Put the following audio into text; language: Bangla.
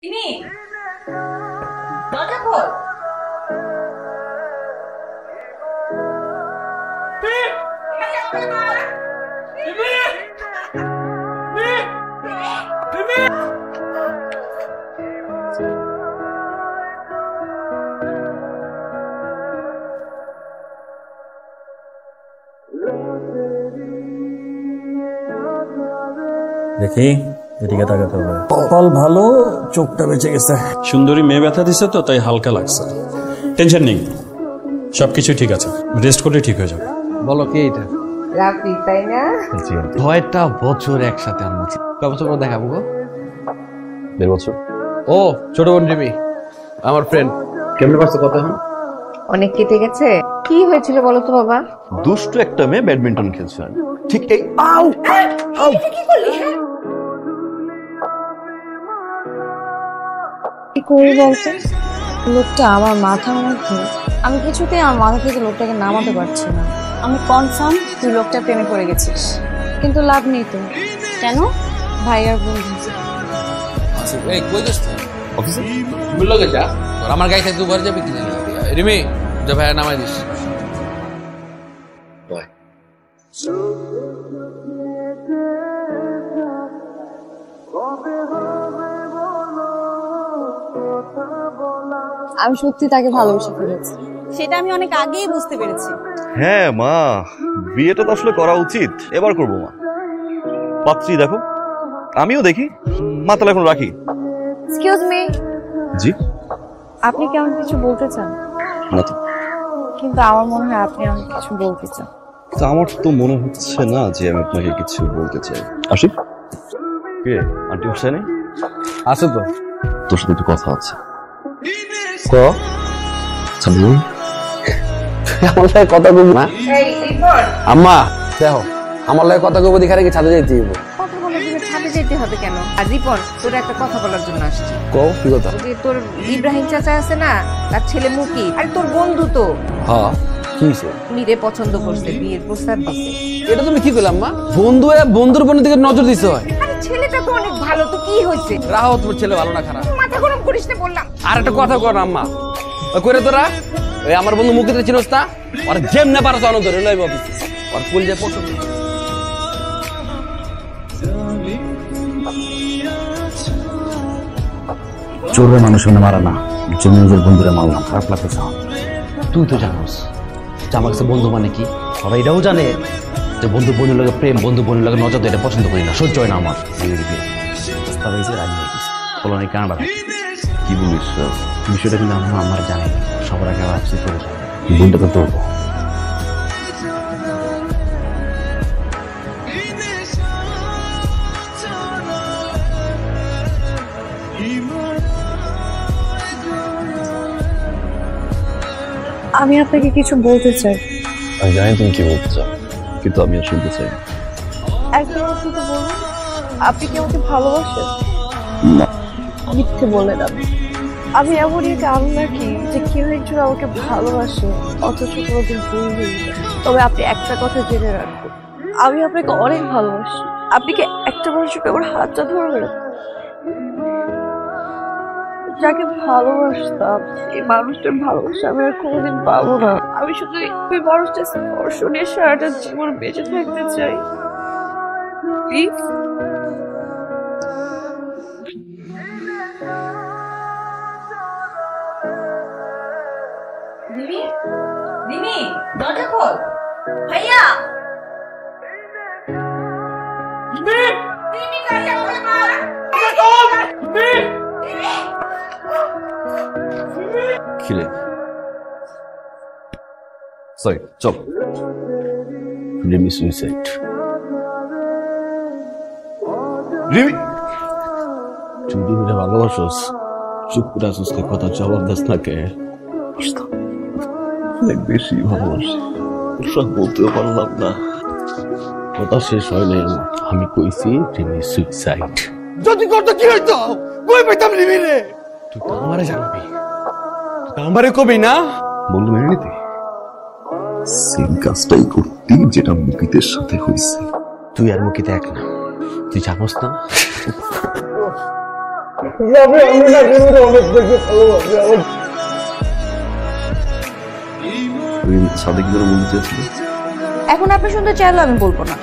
তিনি দরজা খোল। দেখি এদিকে তাকাতে হবে। কপাল ভালো, চোখটা বেঁচে গেছে। সুন্দরী মেয়ে ব্যথা দিছে তো, তাই হালকা লাগছে। টেনশন নেই, সবকিছু ঠিক আছে। রেস্ট করলে ঠিক হয়ে যাবে। বলো কে এটা? রাফি, তাই না? ছয়টা বছর একসাথে আমরা কয় বছর পর দেখাবো গো? 1.5 বছর। ও ছোট বোন রিমি, আমার ফ্রেন্ড। কেমনে পারছো কথা এখন? অনেক কেটে গেছে। কি হয়েছিল বলো তো বাবা? দুষ্ট একটা মেয়ে ব্যাডমিন্টন খেলছে, ঠিক এই কি করলি? কি করি বলতে? লোকটা আমার মাথার মধ্যে, আমি কিছুতেই আমার মাথা থেকে লোকটাকে নামাতে পারছি না। আমি কনফার্ম তুই লোকটা প্রেমে পড়ে গেছিস, কিন্তু লাভ নেই তো। কেন? ভাইয়ার বন্ধু। এই কই যাস তুই? অফিসে বললো কে যা, আর আমার গাড়ি থেকে দুবার যাবি কি? রিমি যা ভাইয়া নামাই দিস। আমি সত্যি তাকে ভালোবেসে ফেলেছি, সেটা আমি অনেক আগেই বুঝতে পেরেছি। হ্যাঁ মা, বিয়েটা তো আসলে করা উচিত। এবার করবো মা। পাত্রী দেখো, আমিও দেখি। মা তাহলে এখন রাখি। Excuse me. জি? আপনি কি আমাকে কিছু বলতে চান? না তো। কিন্তু আমার মনে হয় আপনি আমাকে কিছু বলতে চান। তো আমার তো মনে হচ্ছে না যে আমি আপনাকে কিছু বলতে চাই। আসি। কে আন্টি বসে নেই? আছে তো। তোর সাথে একটু কথা আছে। ক আমার লাগে কথা কইব না। এই রিপোর্ট। আম্মা দেখো, আমার লাগে কথা কইব দেখারে কি ছাদে যাইতে হইব? কথা বলার জন্য ছাদে যেতে হবে কেন? আর রিপন, তোর একটা কথা বলার জন্য আসছি। কও কি কথা? যে তোর ইব্রাহিম চাচা আছে না, তার ছেলে মুকি, আরে তোর বন্ধু তো। হ্যাঁ কি হইছে? মিরে পছন্দ করছে, বিয়ের প্রস্তাব দিছে। এটা তুমি কি কইলাম মা? বন্ধু বন্ধুর বোনের দিকে নজর দিতে হয়। আরে ছেলেটা তো অনেক ভালো, তো কি হয়েছে? রাহো, তোমার ছেলে ভালো না খারাপ? মাথা গরম করিস না বললাম। আর একটা কথা কর আম্মা, ওই করে তোরা ওই আমার বন্ধু মুকিতে চিনোস না? আর যেমনে পারছ অন ধরে লইব অফিসে। আর ফুল যে পছন্দ। চোরের মানুষের মারা না, যে নিজের বন্ধুরা মারলাম, খারাপ লাগতেছে। তুই তো জানোস যে আমার কাছে বন্ধু মানে কি। সবাই এটাও জানে যে বন্ধু বোনের লাগে প্রেম, বন্ধু বোনের লাগে নজর দেয়, এটা পছন্দ করি না, সহ্য হয় না আমার। প্রস্তাব হয়েছে, রাজি হয়ে গেছে। ফলনে কানাডা থাকে। কি বলিস? বিষয়টা কিন্তু আমার জানি। সবার আগে ভাবছি করে যাবে, বোনটাকে ধরবো। আমি আপনাকে কিছু বলতে চাই। আমি জানি তুমি কি বলতে চাও, কিন্তু আমি আর শুনতে চাই না। একদম আপনি তো বলুন, আপনি কি আমাকে ভালোবাসেন? না। মিথ্যে বললেন আপনি। আমি এমনই একটা আলু নাকি যে কেউ একজন আমাকে ভালোবাসে অথচ কোনোদিন ভুল হয়ে যায়। তবে আপনি একটা কথা জেনে রাখবেন, আমি আপনাকে অনেক ভালোবাসি। আপনি কি একটা মানুষকে আমার হাতটা ধরবেন? যাকে ভালোবাসতাম এই মানুষটার ভালোবাসা আমি আর কোনোদিন পাবো না। আমি শুধু ওই মানুষটা স্পর্শ নিয়ে সারাটা জীবন বেঁচে থাকতে চাই। প্লিজ। রিমি, রিমি, দরজা খোল। ভাইয়া। রিমি, দরজা খোল মা। খিলে সরি, চল। রিমি সুইসাইড। রিমি, তুই মিলে ভালোবাসোস, চুপ করে আসোস, কথা জবাব দাস না কে? অনেক বেশি ভালোবাসি, সব বলতেও পারলাম না। কথা শেষ হয় নাই। আমি কইছি রিমি সুইসাইড। যদি করতে কি হইতো? কই পাইতাম রিমি রে? তুই তো আমারে জানবি, আমারে কবি না? বন্ধু মেনে নিতে সেম কাজটাই করতি যেটা মুকিতের সাথে হয়েছে। তুই আর মুখিতে এক না, তুই জানোস না? সাদিক ধরে বলতে চাচ্ছিল। এখন আপনি শুনতে চাইলেও আমি বলবো না।